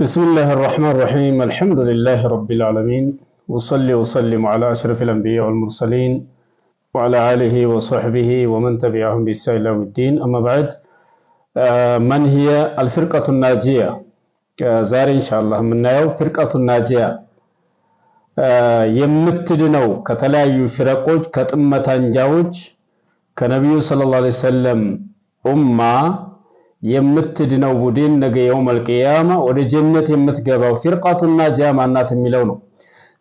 بسم الله الرحمن الرحيم الحمد لله رب العالمين وصلي وسلم على أشرف الأنبياء والمرسلين وعلى آله وصحبه ومن تبعهم بإحسان إلى يوم الدين أما بعد من هي الفرقة الناجية زار إن شاء الله من يوم فرقة الناجية يمتدنو كتلايو فرقوج كتمة انجاوج كنبي صلى الله عليه وسلم أمة የምትድነው ቡድን ነገ የውመል ቂያማ ወደ ጀነት የምትገባው ፊርቃቱን ናጂያ ማናት የሚለው ነው።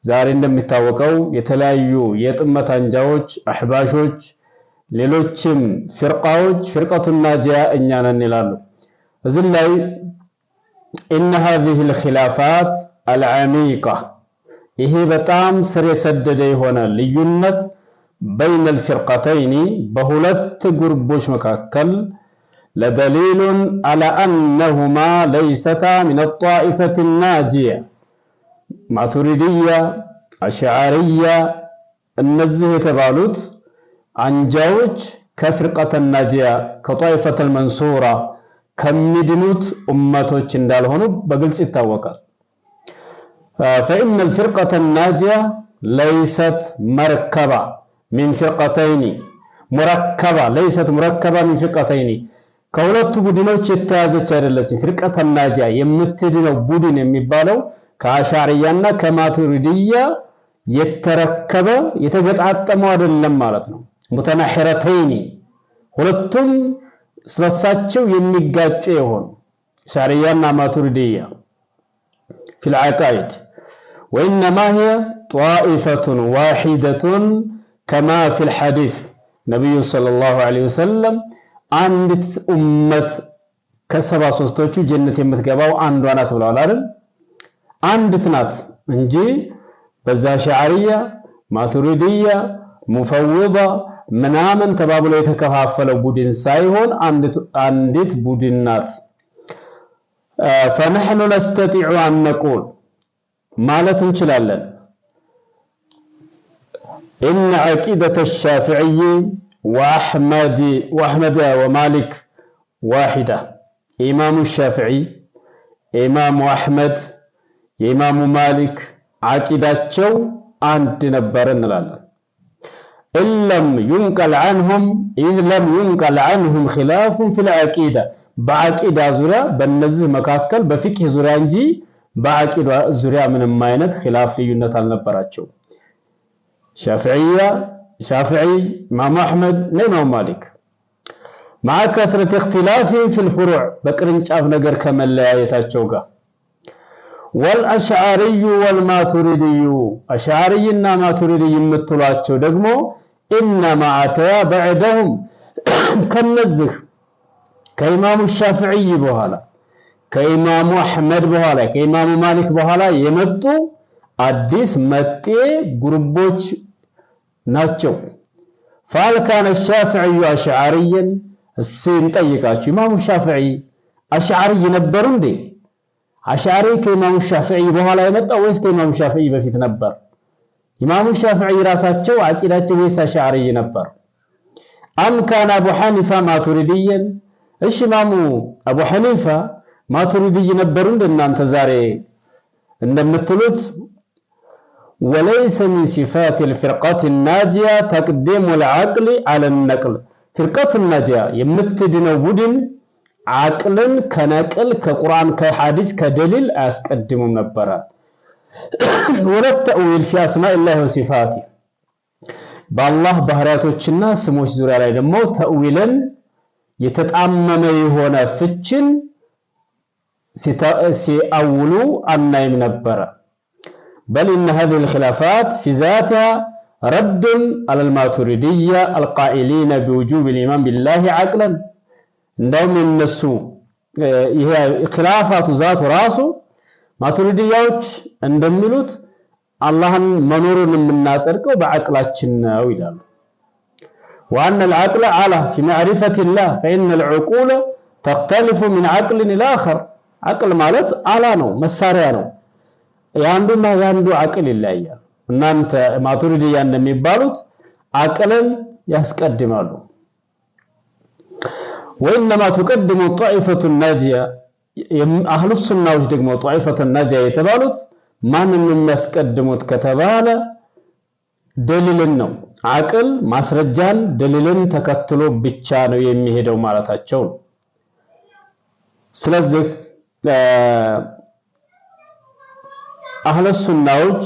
ዛሬ እንደሚታወቀው የተለያዩ የጥመት አንጃዎች አህባሾች ሌሎችም ፊርቃዎች ፊርቃቱን ናጂያ እኛ ነን ይላሉ። እዚህ ላይ ان هذه الخلافات العميقة ይሄ በጣም ስር የሰደደ የሆነ ልዩነት بين الفرقتين በሁለት ግሩፖች መካከል لدليل على أنهما ليستا من الطائفة الناجية ماتريدية أشعرية النزه تبالوت عنجاوج كفرقة الناجية كطائفة المنصورة كمدنوت أمته چندال هنو بقلس التوكل فإن الفرقة الناجية ليست مركبة من فرقتين ليست مركبة من فرقتين ከሁለቱ ቡድኖች የተያዘች አይደለችም። ፍርቀተ ናጂያ የምትድነው ቡድን የሚባለው ከአሻሪያና ከማቱሪዲያ የተረከበ የተገጣጠመው አይደለም ማለት ነው። ሙተናሂረተይኒ ሁለቱም ስበሳቸው የሚጋጩ የሆኑ አሻሪያና ማቱሪዲያ في العقائد وانما هي طائفة واحدة كما في الحديث النبي صلى الله عليه وسلم አንዲት ኡመት ከ73ቶቹ ጀነት የምትገባው አንዷ ናት ብለዋል አይደል? አንዲት ናት እንጂ በዛ ሻዕሪያ ማቱሪዲያ ሙፈውዳ ምናምን ተባብሎ የተከፋፈለው ቡድን ሳይሆን አንዲት ቡድን ናት። فنحن نستطيع أن نقول ማለት እንችላለን إن عقيدة الشافعي وأحمد ومالك واحدة إمام الشافعي إمام أحمد إمام مالك عقيدتهم عند نبرن لنا إذ لم ينقل عنهم خلاف في العقيدة بعقيدة زرا بالنزه مكاكل بفقه زرا انجي بعقيدة زرا من الماينت خلاف ليونت النبراتشو شافعي امام احمد امام مالك مع كثرة اختلافهم في الفروع بقرنጫፍ ነገር ከመለያየታቸው ጋር والاشعري والماتريدي اشعريና ማቱሪዲ የምትሏቸው ደግሞ انما اتى بعدهم ከነዚህ ከኢማሙ ሻፊዒ በኋላ ከኢማሙ አህመድ በኋላ ከኢማሙ ማሊክ በኋላ የመጡ አዲስ መጤ ግሩፖች ናቸው። فالكان الشافعي اشعريا السين ጠይቃችሁ ኢማሙ ሻፊዒ አሽዓሪ ነበሩ እንዴ? አሽዓሪ ከኢማሙ ሻፊዒ በኋላ የመጣው ወይስ ከኢማሙ ሻፊዒ በፊት ነበር? ኢማሙ ሻፊዒ ራሳቸው አቂዳቸው ወይስ አሽዓሪ ነበር? አም ካን አቡ ሐኒፋ ማቱሪዲየን? እሺ ኢማሙ አቡ ሐኒፋ ማቱሪዲ ነበሩ እንደናንተ ዛሬ እንደምትሉት وليس من صفات الفرقة الناجية تقديم العقل على النقل فرقة الناجية يمتدنو ቡድን عقلن كنقل كقرآن كحديث كدليل اسقدمم ነበር ولا التأويل في اسماء الله وصفاته بالله ባህሪያቶችና ስሞች ዙሪያ ላይ ደግሞ ተእዊልን የተጣመመ የሆነ ፍችን ሲአውሉ አናይም ነበር بل إن هذه الخلافات في ذاتها رد على الماتريدية القائلين بوجوب الإيمان بالله عقلا عندهم النسو هي خلافات ذات راسه ማቱሪዲያዎች እንደሚሉት አላህን መኖሩን የምናጸድቀው በአቅላችን ነው ይላሉ። وأن العقل على في معرفة الله فإن العقول تختلف من عقل إلى آخر عقل ማለት አላ ነው መሳሪያ ነው ያንዱና ያንዱ አቅል ይለያያል። እናንተ ማቱሪዲያ እንደሚባሉት አቅልን ያስቀድማሉ። وإنما تقدم الطائفة الناجية አህሉ ሱናዎች ደግሞ ጧኢፈቱ ናጂያ የተባሉት ማንን የሚያስቀድሙት ከተባለ ደሊልን ነው። አቅል ማስረጃን ደሊልን ተከትሎ ብቻ ነው የሚሄደው ማለታቸው ነው። ስለዚህ አህሉ ሱናዎች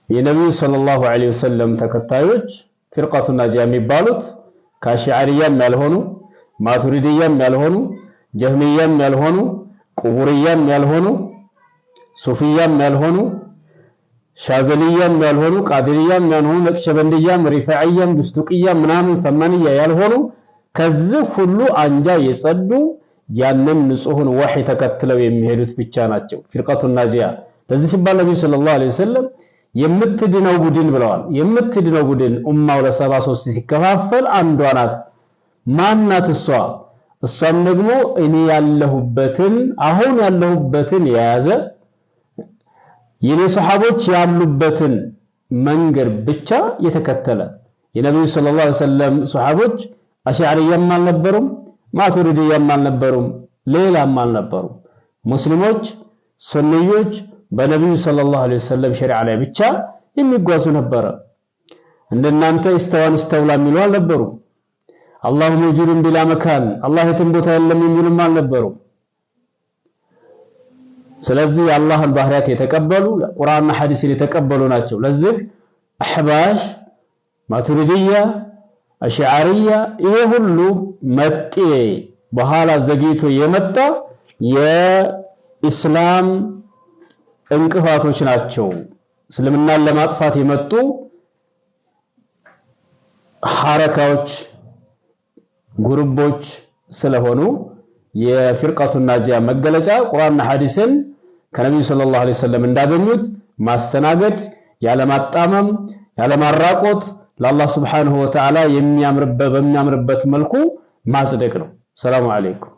የነብዩ ሰለላሁ ዐለይሂ ወሰለም ተከታዮች ፍርቀቱ ናጂያ የሚባሉት ከአሽዓሪያም ያልሆኑ ማቱሪዲያም ያልሆኑ ጀህሚያም ያልሆኑ ቁቡርያም ያልሆኑ ሱፊያም ያልሆኑ ሻዘልያም ያልሆኑ ቃድርያም ያልሆኑ ነቅሸበንድያም ሪፋዒያም ዱስቱቅያም ምናምን ሰማንያ ያልሆኑ ከዚህ ሁሉ አንጃ የጸዱ ያንን ንጹህን ወህይ ተከትለው የሚሄዱት ብቻ ናቸው ፍርቀቱ ናጂያ። ለዚህ ሲባል ነብዩ ሰለላሁ ዐለይሂ ወሰለም የምትድነው ቡድን ብለዋል። የምትድነው ቡድን ኡማው ለ73 ሲከፋፈል አንዷ ናት። ማናት እሷ? እሷም ደግሞ እኔ ያለሁበትን አሁን ያለሁበትን የያዘ የኔ ሱሐቦች ያሉበትን መንገድ ብቻ የተከተለ። የነብዩ ሰለላሁ ዐለይሂ ወሰለም ሱሐቦች አሽዓሪያም አልነበሩም፣ ማቱሪዲያም አልነበሩም፣ ሌላም አልነበሩም። ሙስሊሞች ሱንዮች በነብዩ ሰለላሁ ዐለይሂ ወሰለም ሸሪዓ ላይ ብቻ የሚጓዙ ነበረ። እንደናንተ ኢስተዋን ኢስተውላ የሚሉ አልነበሩም። አላሁ መውጁዱን ቢላ መካን አላህ የትም ቦታ የለም የሚሉም አልነበሩም። ስለዚህ የአላህን ባህሪያት የተቀበሉ ቁርአንና ሐዲስን የተቀበሉ ናቸው። ለዚህ አህባሽ ማቱሪዲያ አሽዓሪያ ይሄ ሁሉ መጤ በኋላ ዘግይቶ የመጣ የኢስላም እንቅፋቶች ናቸው። እስልምናን ለማጥፋት የመጡ ሐረካዎች ግሩቦች ስለሆኑ የፍርቀቱ ናጂያ መገለጫ ቁርአንና ሐዲስን ከነብዩ ሰለላሁ ዐለይሂ ወሰለም እንዳገኙት ማስተናገድ ያለማጣመም ያለማራቆት ለአላህ ሱብሓነሁ ወተዓላ በሚያምርበት መልኩ ማጽደቅ ነው። ሰላም አለይኩም።